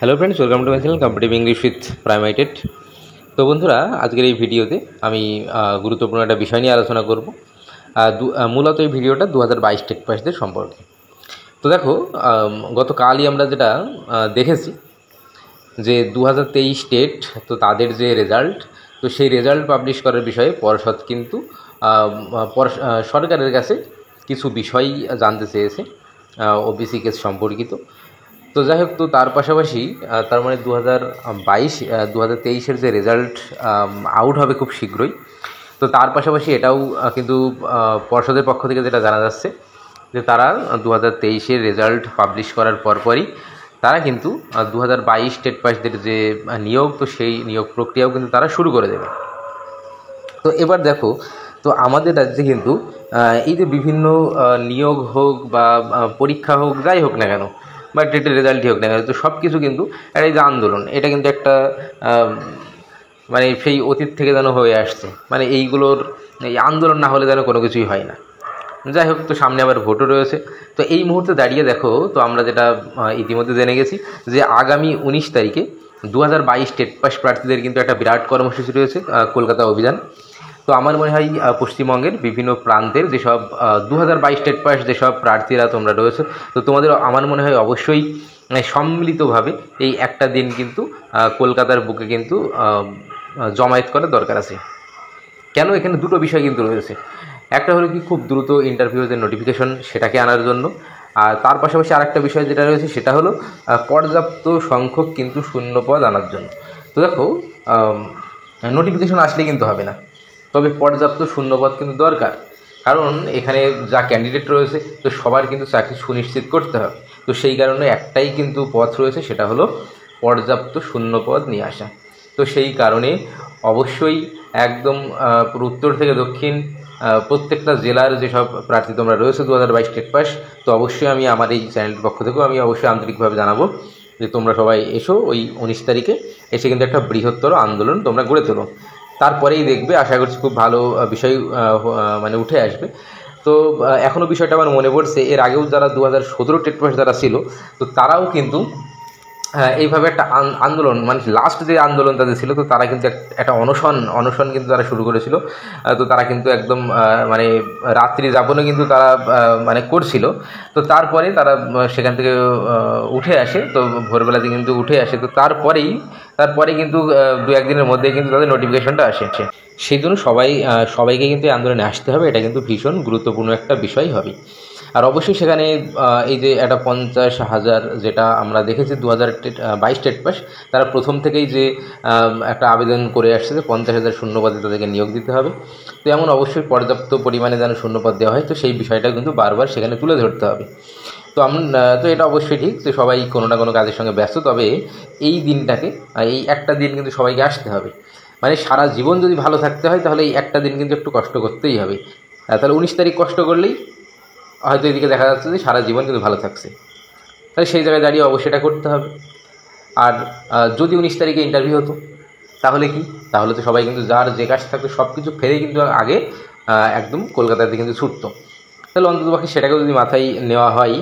Hello friends, welcome to my channel competitive English with প্রাইমাইটেড। তো বন্ধুরা, আজকের এই ভিডিওতে আমি গুরুত্বপূর্ণ একটা বিষয় নিয়ে আলোচনা করব। মূলত এই ভিডিওটা 2022 টেট পাসদের সম্পর্কে। তো দেখো, গতকালই আমরা যেটা দেখেছি যে 2023 টেট, তো তাদের যে রেজাল্ট, তো সেই রেজাল্ট পাবলিশ করার বিষয়ে পর্ষদ কিন্তু সরকারের কাছে কিছু বিষয় জানতে চেয়েছে ওবিসি কেস সম্পর্কিত। তো যাই হোক, তো তার পাশাপাশি তার মানে 2023-এর যে রেজাল্ট আউট হবে খুব শীঘ্রই। তো তার পাশাপাশি এটাও কিন্তু পর্ষদের পক্ষ থেকে যেটা জানা যাচ্ছে যে তারা 2023-এর রেজাল্ট পাবলিশ করার পরপরই তারা কিন্তু 2022 টেট পাসদের যে নিয়োগ, তো সেই নিয়োগ প্রক্রিয়াও কিন্তু তারা শুরু করে দেবে। তো এবার দেখো, তো আমাদের রাজ্যে কিন্তু এই যে বিভিন্ন নিয়োগ হোক বা পরীক্ষা হোক, যাই হোক না কেন, বা টেটের রেজাল্টই হোক না কেন, তো সব কিছু কিন্তু এই যে আন্দোলন, এটা কিন্তু একটা মানে সেই অতীত থেকে যেন হয়ে আসছে। মানে এইগুলোর এই আন্দোলন না হলে যেন কোনো কিছুই হয় না। যাই হোক, তো সামনে আবার ভোটও রয়েছে। তো এই মুহূর্তে দাঁড়িয়ে দেখো, তো আমরা যেটা ইতিমধ্যে জেনে গেছি যে আগামী 19 তারিখে 2022 টেট পাস প্রার্থীদের কিন্তু একটা বিরাট কর্মসূচি রয়েছে, কলকাতা অভিযান। তো আমার মনে হয় পশ্চিমবঙ্গের বিভিন্ন প্রান্তের যেসব 2022 টেট পাস যেসব প্রার্থীরা তোমরা রয়েছে, তো তোমাদের আমার মনে হয় অবশ্যই সম্মিলিতভাবে এই একটা দিন কিন্তু কলকাতার বুকে কিন্তু জমায়েত করার দরকার আছে। কেন? এখানে দুটো বিষয় কিন্তু রয়েছে। একটা হলো কি, খুব দ্রুত ইন্টারভিউদের নোটিফিকেশন, সেটাকে আনার জন্য। আর তার পাশাপাশি আরেকটা বিষয় যেটা রয়েছে সেটা হলো পর্যাপ্ত সংখ্যক কিন্তু শূন্যপদ আনার জন্য। তো দেখো, নোটিফিকেশন আসলে কিন্তু হবে না, তবে পর্যাপ্ত শূন্যপদ কিন্তু দরকার। কারণ এখানে যা ক্যান্ডিডেট রয়েছে, তো সবার কিন্তু চাকরি সুনিশ্চিত করতে হবে। তো সেই কারণে একটাই কিন্তু পথ রয়েছে, সেটা হলো পর্যাপ্ত শূন্যপদ নিয়ে আসা। তো সেই কারণে অবশ্যই একদম উত্তর থেকে দক্ষিণ প্রত্যেকটা জেলার যেসব প্রার্থী তোমরা রয়েছে 2022 টেট পাস, তো অবশ্যই আমি আমার এই চ্যানেলের পক্ষ থেকেও আমি অবশ্যই আন্তরিকভাবে জানাবো যে তোমরা সবাই এসো, ওই 19 তারিখে এসে কিন্তু একটা বৃহত্তর আন্দোলন তোমরা গড়ে তোলো। তারপরেই দেখবে, আশা করছি খুব ভালো বিষয় মানে উঠে আসবে। তো এখনও বিষয়টা আমার মনে পড়ছে, এর আগেও যারা 2017 টেট পাস যারা ছিল, তো তারাও কিন্তু এইভাবে একটা আন্দোলন, মানে লাস্ট যে আন্দোলন তাদের ছিল, তো তারা কিন্তু একটা অনশন কিন্তু তারা শুরু করেছিল। তো তারা কিন্তু একদম মানে রাত্রি যাপনও কিন্তু তারা মানে করছিল। তো তারপরে তারা সেখান থেকে উঠে আসে, তো ভোরবেলাতে কিন্তু উঠে আসে। তো তারপরে কিন্তু দু একদিনের মধ্যে কিন্তু তাদের নোটিফিকেশনটা আসে। সেই জন্য সবাইকে কিন্তু এই আন্দোলনে আসতে হবে, এটা কিন্তু ভীষণ গুরুত্বপূর্ণ একটা বিষয় হবে। আর অবশ্যই সেখানে এই যে একটা 50,000 যেটা আমরা দেখেছি 2022 টেট পাস, তারা প্রথম থেকেই যে একটা আবেদন করে আসছে যে 50,000 শূন্যপদে তাদেরকে নিয়োগ দিতে হবে। তো এমন অবশ্যই পর্যাপ্ত পরিমাণে যেন শূন্যপদ দেওয়া হয়, তো সেই বিষয়টা কিন্তু বারবার সেখানে তুলে ধরতে হবে। তো এটা অবশ্যই ঠিক যে সবাই কোনো না কোনো কাজের সঙ্গে ব্যস্ত, তবে এই দিনটাকে, এই একটা দিন কিন্তু সবাইকে আসতে হবে। মানে সারা জীবন যদি ভালো থাকতে হয়, তাহলে এই একটা দিন কিন্তু একটু কষ্ট করতেই হবে। তাহলে 19 তারিখ কষ্ট করলেই হয়তো এদিকে দেখা যাচ্ছে যে সারা জীবন কিন্তু ভালো থাকছে। তাহলে সেই জায়গায় দাঁড়িয়ে অবশ্যই এটা করতে হবে। আর যদি 19 তারিখে ইন্টারভিউ হতো, তাহলে কি? তাহলে তো সবাই কিন্তু যার যে কাজ থাকতো সব কিছু ফেলে কিন্তু আগে একদম কলকাতাতে কিন্তু ছুটতো। তাহলে অন্ততপক্ষে সেটাকেও যদি মাথায় নেওয়া হয়।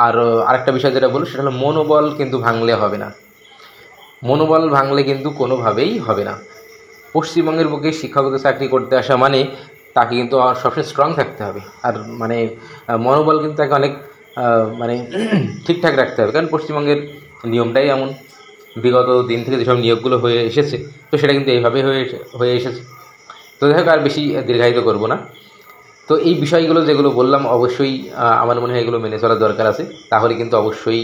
আর আরেকটা বিষয় যেটা বলবো সেটা হলো মনোবল কিন্তু ভাঙলে হবে না। মনোবল ভাঙলে কিন্তু কোনোভাবেই হবে না। পশ্চিমবঙ্গের বুকে শিক্ষকদের চাকরি করতে আসা মানে তাকে কিন্তু সবসময় স্ট্রং থাকতে হবে। আর মানে মনোবল কিন্তু তাকে অনেক মানে ঠিকঠাক রাখতে হবে, কারণ পশ্চিমবঙ্গের নিয়মটাই এমন। বিগত দিন থেকে যেসব নিয়োগগুলো হয়ে এসেছে, তো সেটা কিন্তু এইভাবেই হয়ে এসেছে। তো যাই হোক, আর বেশি দীর্ঘায়িত করব না। তো এই বিষয়গুলো যেগুলো বললাম, অবশ্যই আমার মনে হয় এগুলো মেনে চলার দরকার আছে। তাহলে কিন্তু অবশ্যই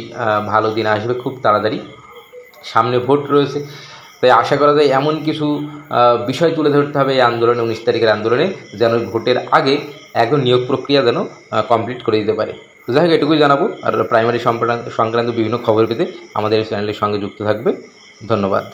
ভালো দিন আসবে খুব তাড়াতাড়ি। সামনে ভোট রয়েছে, তাই আশা করা যায় এমন কিছু বিষয় তুলে ধরতে হবে এই আন্দোলনে, 19 তারিখের আন্দোলনে, যেন ভোটের আগে একদম নিয়োগ প্রক্রিয়া যেন কমপ্লিট করে দিতে পারে। তো যাই হোক, এটুকুই জানাবো। আর প্রাইমারি সংক্রান্ত বিভিন্ন খবর পেতে আমাদের এই চ্যানেলের সঙ্গে যুক্ত থাকবে। ধন্যবাদ।